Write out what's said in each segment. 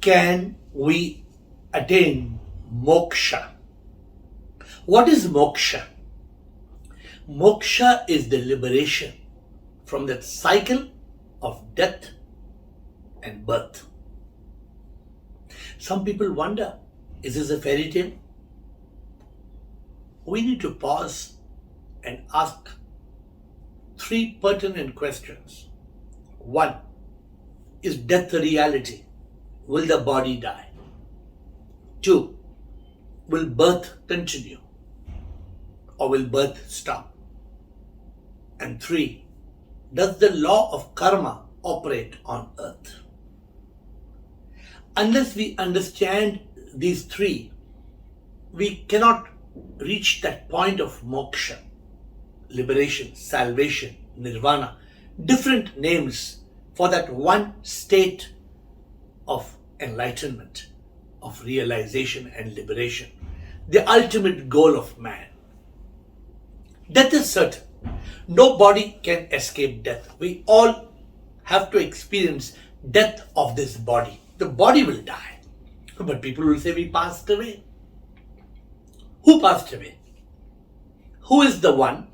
can we attain moksha? What is moksha? Moksha is the liberation from that cycle of death and birth. Some people wonder, is this a fairy tale? We need to pause and ask three pertinent questions. One, is death a reality? Will the body die? Two, will birth continue or will birth stop? And three, does the law of karma operate on earth? Unless we understand these three, we cannot reach that point of moksha, liberation, salvation, nirvana, different names for that one state of enlightenment, of realization and liberation, the ultimate goal of man. Death is certain. Nobody can escape death. We all have to experience death of this body. The body will die. But people will say we passed away. Who passed away? Who is the one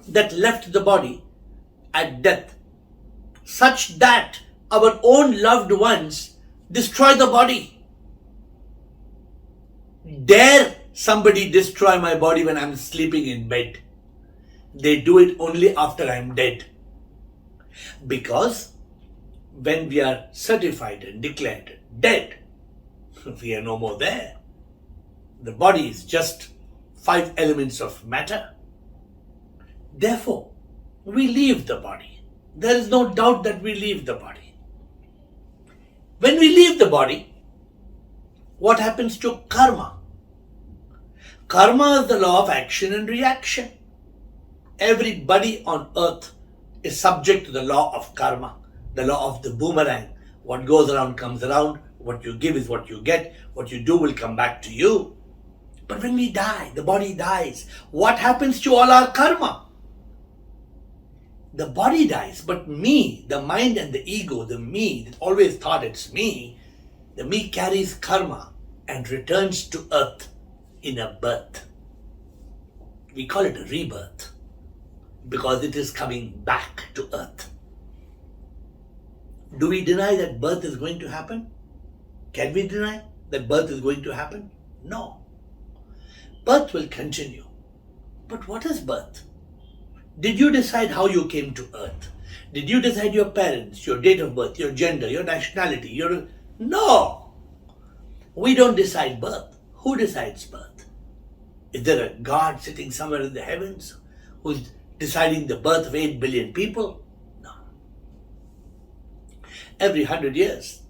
that left the body at death, such that our own loved ones destroy the body? Dare somebody destroy my body when I'm sleeping in bed? They do it only after I'm dead. Because when we are certified and declared dead, we are no more there. The body is just 5 elements of matter. Therefore, we leave the body. There is no doubt that we leave the body. When we leave the body, what happens to karma? Karma is the law of action and reaction. Everybody on earth is subject to the law of karma, the law of the boomerang. What goes around comes around. What you give is what you get. What you do will come back to you. But when we die, the body dies. What happens to all our karma? The body dies, but me, the mind and the ego, the me that always thought it's me, the me carries karma and returns to earth in a birth. We call it a rebirth because it is coming back to earth. Do we deny that birth is going to happen? Can we deny that birth is going to happen? No. Birth will continue. But what is birth? Did you decide how you came to earth? Did you decide your parents, your date of birth, your gender, your nationality? No! We don't decide birth. Who decides birth? Is there a God sitting somewhere in the heavens who's deciding the birth of 8 billion people? No. Every 100 years,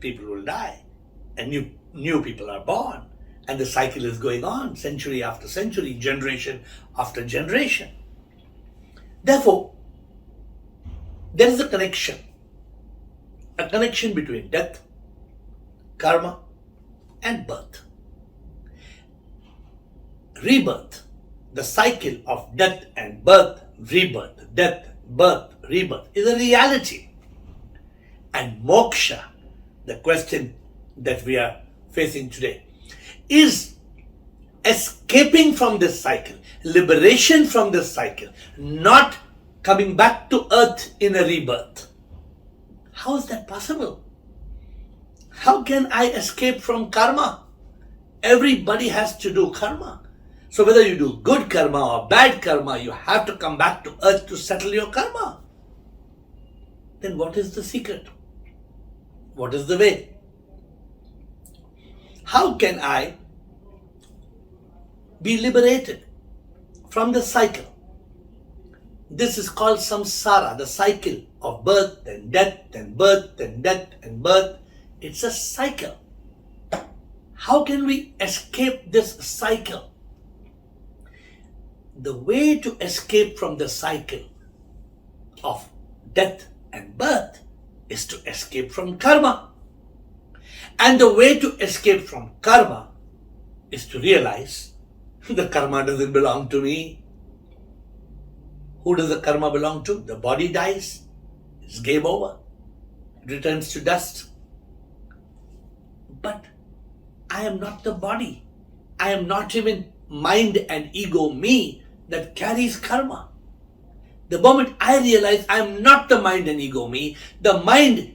people will die and new people are born. And the cycle is going on, century after century, generation after generation. Therefore, there is a connection between death, karma, and birth. Rebirth, the cycle of death and birth, rebirth, death, birth, rebirth, is a reality. And moksha, the question that we are facing today, is escaping from this cycle, liberation from this cycle, not coming back to earth in a rebirth. How is that possible? How can I escape from karma? Everybody has to do karma. So whether you do good karma or bad karma, you have to come back to earth to settle your karma. Then what is the secret? What is the way? How can I be liberated from the cycle? This is called Samsara, the cycle of birth and death and birth and death and birth. It's a cycle. How can we escape this cycle? The way to escape from the cycle of death and birth is to escape from karma. And the way to escape from karma is to realize the karma doesn't belong to me. Who does the karma belong to? The body dies. It's game over. It returns to dust. But I am not the body. I am not even mind and ego, me, that carries karma. The moment I realize I am not the mind and ego, me, the mind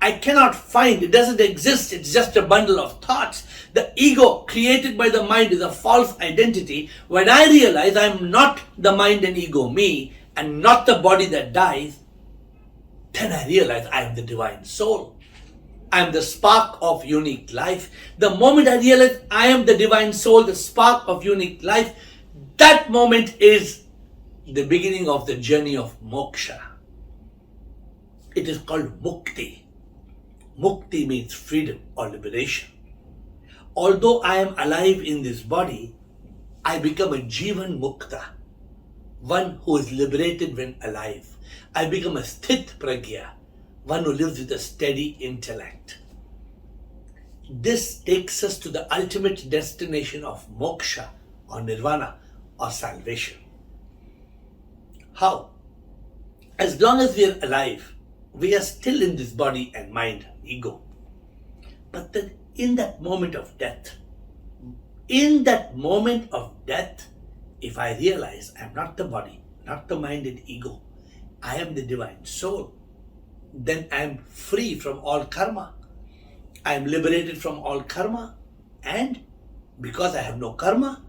I cannot find, it doesn't exist, it's just a bundle of thoughts. The ego created by the mind is a false identity. When I realize I am not the mind and ego, me, and not the body that dies, then I realize I am the divine soul. I am the spark of unique life. The moment I realize I am the divine soul, the spark of unique life, that moment is the beginning of the journey of moksha. It is called mukti. Mukti means freedom or liberation. Although I am alive in this body, I become a jivan mukta, one who is liberated when alive. I become a sthit pragya, one who lives with a steady intellect. This takes us to the ultimate destination of moksha or nirvana or salvation. How? As long as we are alive, we are still in this body and mind, ego. But then in that moment of death, if I realize I am not the body, not the mind and ego, I am the divine soul, then I am free from all karma. I am liberated from all karma, and because I have no karma,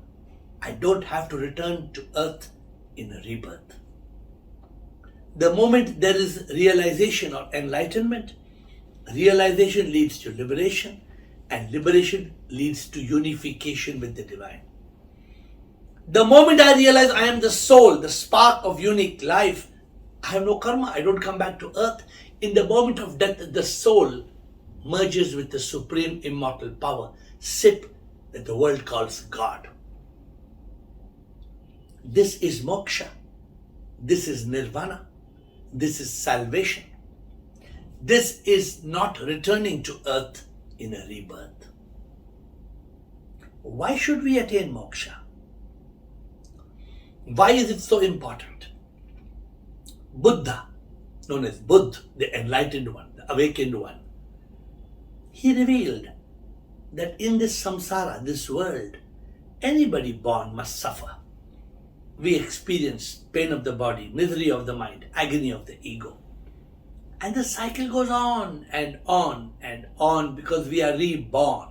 I don't have to return to earth in a rebirth. The moment there is realization or enlightenment, realization leads to liberation, and liberation leads to unification with the divine. The moment I realize I am the soul, the spark of unique life, I have no karma, I don't come back to earth. In the moment of death, the soul merges with the supreme immortal power, Sip, that the world calls God. This is moksha. This is nirvana. This is salvation. This is not returning to earth in a rebirth. Why should we attain moksha? Why is it so important? Buddha, known as Buddha, the enlightened one, the awakened one, he revealed that in this samsara, this world, anybody born must suffer. We experience pain of the body, misery of the mind, agony of the ego. And the cycle goes on and on and on because we are reborn.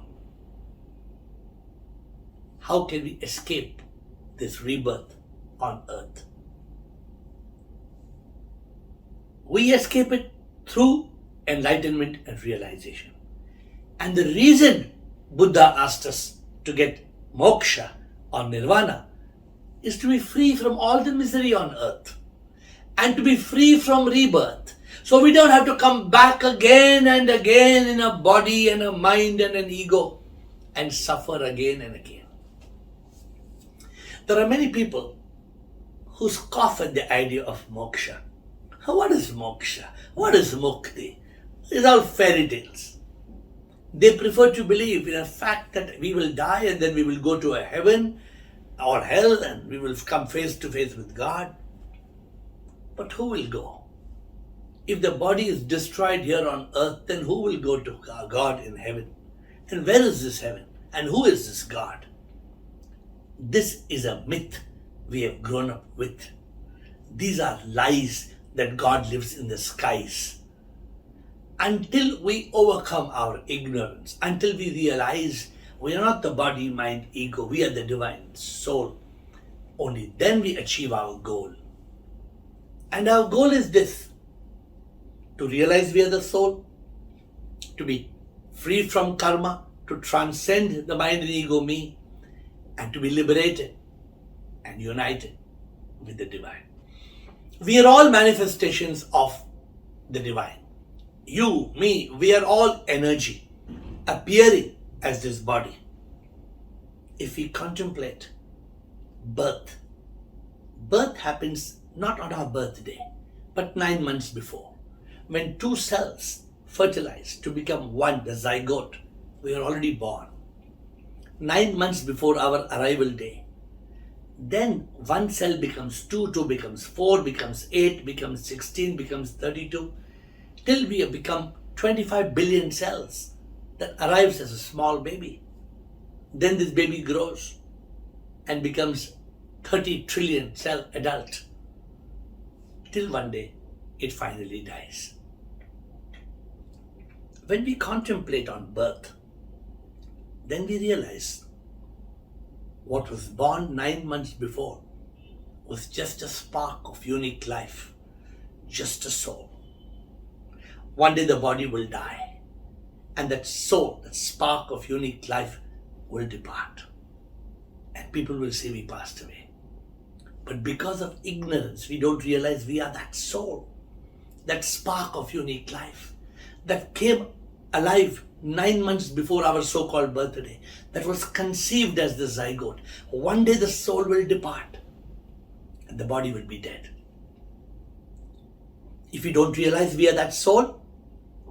How can we escape this rebirth on earth? We escape it through enlightenment and realization. And the reason Buddha asked us to get moksha or nirvana is to be free from all the misery on earth and to be free from rebirth. So we don't have to come back again and again in a body and a mind and an ego and suffer again and again. There are many people who scoff at the idea of moksha. What is moksha? What is mukti? It's all fairy tales. They prefer to believe in a fact that we will die and then we will go to a heaven or hell and we will come face to face with God. But who will go? If the body is destroyed here on earth, then who will go to God in heaven? And where is this heaven? And who is this God? This is a myth we have grown up with. These are lies that God lives in the skies. Until we overcome our ignorance, until we realize we are not the body, mind, ego, we are the divine soul, only then we achieve our goal. And our goal is this: to realize we are the soul, to be free from karma, to transcend the mind and ego me, and to be liberated and united with the divine. We are all manifestations of the divine. You, me, we are all energy appearing as this body. If we contemplate birth, birth happens not on our birthday, but 9 months before. When two cells fertilize to become one, the zygote, we are already born. 9 months before our arrival day. Then one cell becomes 2, 2 becomes 4, becomes 8, becomes 16, becomes 32, till we have become 25 billion cells. that arrives as a small baby. Then this baby grows and becomes 30 trillion cell adult. Till one day it finally dies. When we contemplate on birth, then we realize what was born 9 months before was just a spark of unique life, just a soul. One day the body will die, and that soul, that spark of unique life will depart. And people will say we passed away. But because of ignorance, we don't realize we are that soul, that spark of unique life that came alive 9 months before our so-called birthday, that was conceived as the zygote. One day the soul will depart and the body will be dead. If we don't realize we are that soul,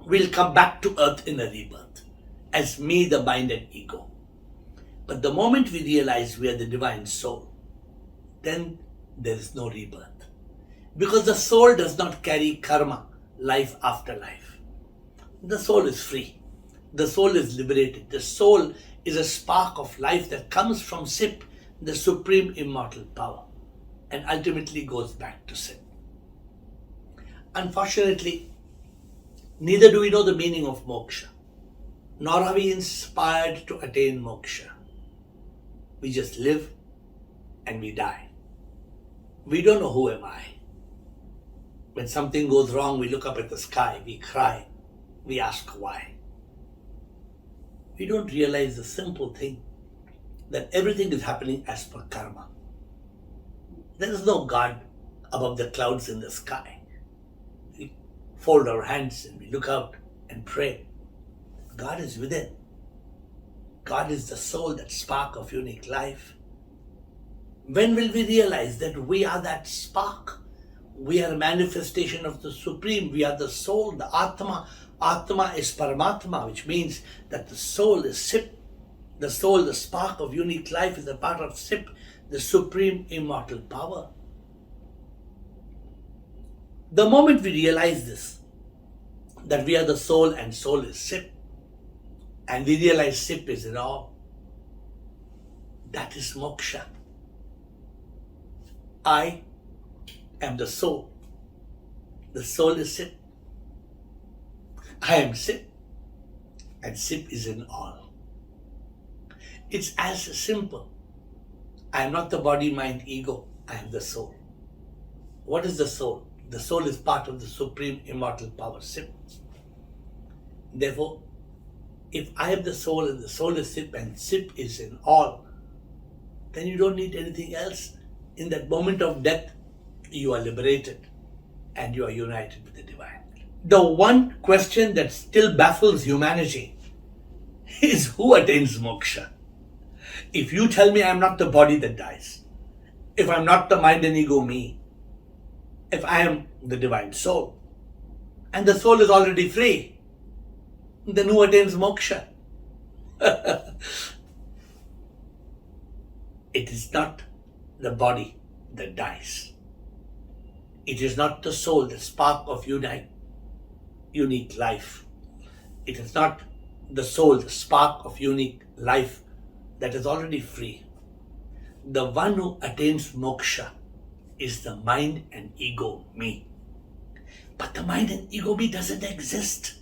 we'll come back to earth in a rebirth as me, the mind and ego. But the moment we realize we are the divine soul, then there is no rebirth. Because the soul does not carry karma, life after life. The soul is free. The soul is liberated. The soul is a spark of life that comes from SIP, the supreme immortal power, and ultimately goes back to SIP. Unfortunately, neither do we know the meaning of moksha, nor are we inspired to attain moksha. We just live and we die. We don't know who am I. When something goes wrong, we look up at the sky, we cry, we ask why. We don't realize the simple thing that everything is happening as per karma. There is no God above the clouds in the sky. We fold our hands and we look out and pray. God is within. God is the soul, that spark of unique life. When will we realize that we are that spark? We are a manifestation of the Supreme. We are the soul, the Atma. Atma is Paramatma, which means that the soul is SIP. The soul, the spark of unique life, is a part of SIP, the supreme immortal power. The moment we realize this, that we are the soul and soul is SIP, and we realize SIP is in all, that is moksha. I am the soul. The soul is SIP. I am SIP, and SIP is in all. It's as simple. I am not the body, mind, ego. I am the soul. What is the soul? The soul is part of the supreme immortal power, SIP. Therefore, if I am the soul and the soul is SIP and SIP is in all, then you don't need anything else. In that moment of death, you are liberated and you are united with the divine. The one question that still baffles humanity is who attains moksha? If you tell me I am not the body that dies, if I am not the mind and ego me, if I am the divine soul, and the soul is already free, then who attains moksha? It is not the body that dies. It is not the soul, the spark of unique life. It is not the soul, the spark of unique life that is already free. The one who attains moksha is the mind and ego me. But the mind and ego me doesn't exist.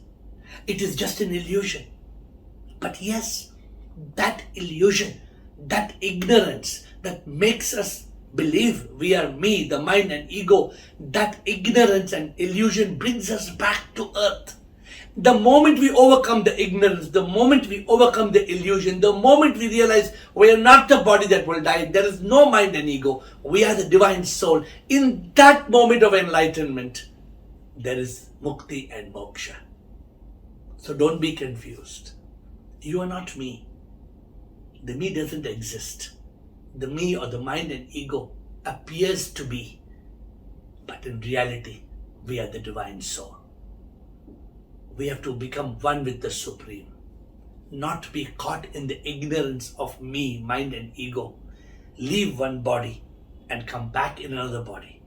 It is just an illusion. But yes, that illusion, that ignorance that makes us believe we are me, the mind and ego, that ignorance and illusion brings us back to earth. The moment we overcome the ignorance, the moment we overcome the illusion, the moment we realize we are not the body that will die, there is no mind and ego, we are the divine soul. In that moment of enlightenment, there is mukti and moksha. So don't be confused. You are not me. The me doesn't exist. The me or the mind and ego appears to be, but in reality, we are the divine soul. We have to become one with the Supreme, not be caught in the ignorance of me, mind and ego. Leave one body and come back in another body.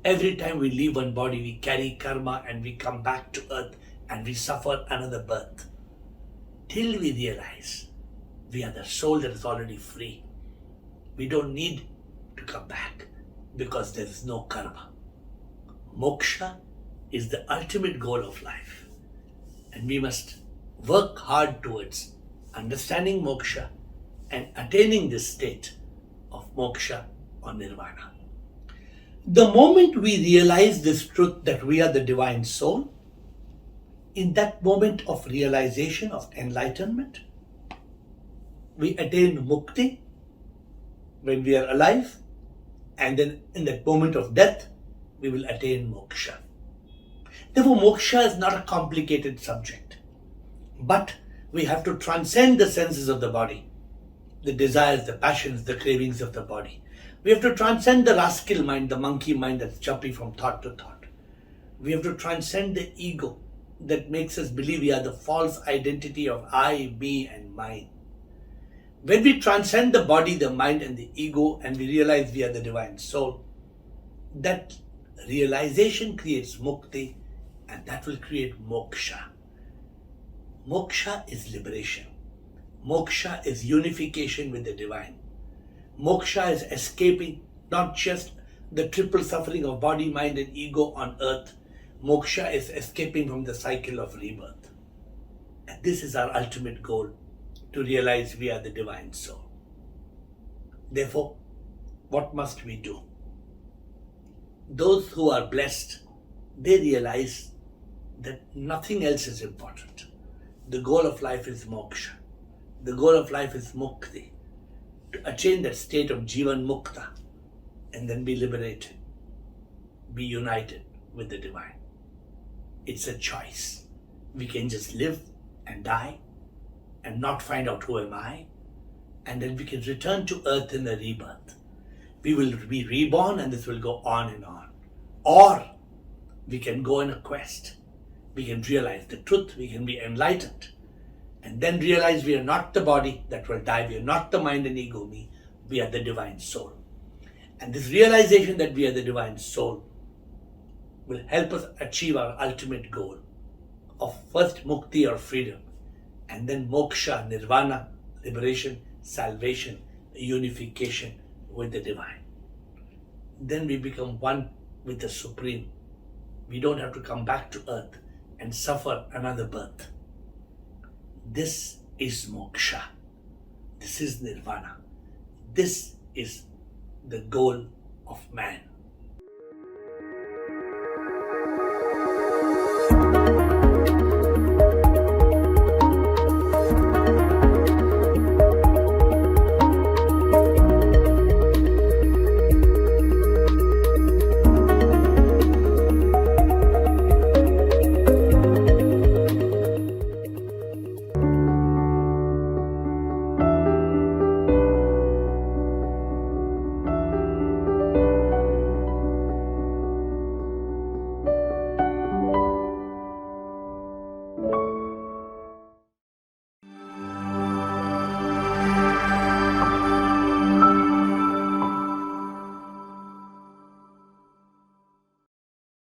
Every time we leave one body, we carry karma and we come back to earth and we suffer another birth. till we realize we are the soul that is already free. We don't need to come back because there is no karma. Moksha is the ultimate goal of life, and we must work hard towards understanding moksha and attaining this state of moksha or nirvana. The moment we realize this truth that we are the divine soul, in that moment of realization of enlightenment, we attain mukti when we are alive, and then in that moment of death, we will attain moksha. Therefore, moksha is not a complicated subject, but we have to transcend the senses of the body, the desires, the passions, the cravings of the body. We have to transcend the rascal mind, the monkey mind that's jumping from thought to thought. We have to transcend the ego that makes us believe we are the false identity of I, me, and mine. When we transcend the body, the mind, and the ego, and we realize we are the divine soul, that realization creates mukti, and that will create moksha. Moksha is liberation. Moksha is unification with the divine. Moksha is escaping not just the triple suffering of body, mind, and ego on earth. Moksha is escaping from the cycle of rebirth. And this is our ultimate goal, to realize we are the divine soul. Therefore, what must we do? Those who are blessed, they realize that nothing else is important. The goal of life is moksha. The goal of life is mukti. To attain that state of jivan mukta and then be liberated, be united with the divine. It's a choice. We can just live and die and not find out who am I, and then we can return to earth in a rebirth. We will be reborn and this will go on and on. Or we can go on a quest. We can realize the truth, we can be enlightened, and then realize we are not the body that will die, we are not the mind and ego me, we are the divine soul. And this realization that we are the divine soul will help us achieve our ultimate goal of first mukti or freedom, and then moksha, nirvana, liberation, salvation, unification with the divine. Then we become one with the Supreme. We don't have to come back to earth and suffer another birth. This is moksha. This is nirvana. This is the goal of man.